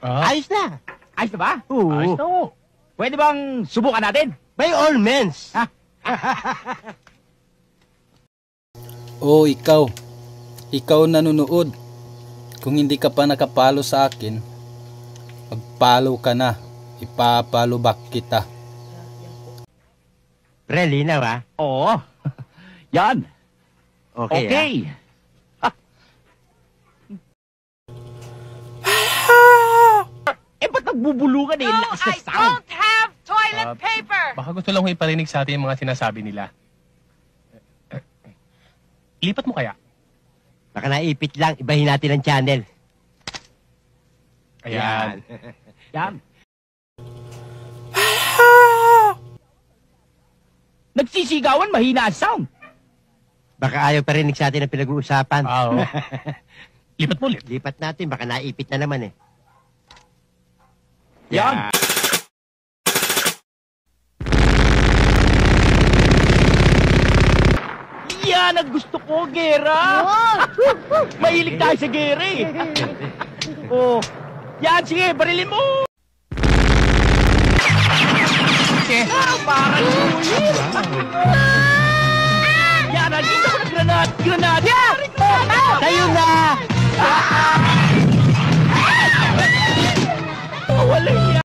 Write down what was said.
Ayos na. Ayos na ba? Oo. Ayos na ho. Pwede bang subukan natin? By all means. Ha? O ikaw. Ikaw nanonood. Kung hindi ka pa nakapalo sa akin, magpalo ka na. Ipapalo back kita. Pre, linaw ha? Oo. Yan. Okay. Okay. Eh, ba't nagbubulungan eh? No, Lakas na I sound. don't have toilet paper. Baka gusto lang ko iparinig sa atin yung mga sinasabi nila. Lipat mo kaya? Baka naipit lang. Ibahin natin ang channel. Ayan. Yan. Nagsisigawan, mahina ang sound. Baka ayaw parinig sa atin ang pinag-uusapan. Oo. Lipat mo ulit. Lipat natin. Baka naipit na naman eh. Yan. Yan ang gusto ko, Gera. Mahilig tayo sa Gera eh. Oh. Yan, sige, barilin mo. Parang sulit. Yan, nandito ko na granat. Granat. Yan! Tayo na! Wala yan.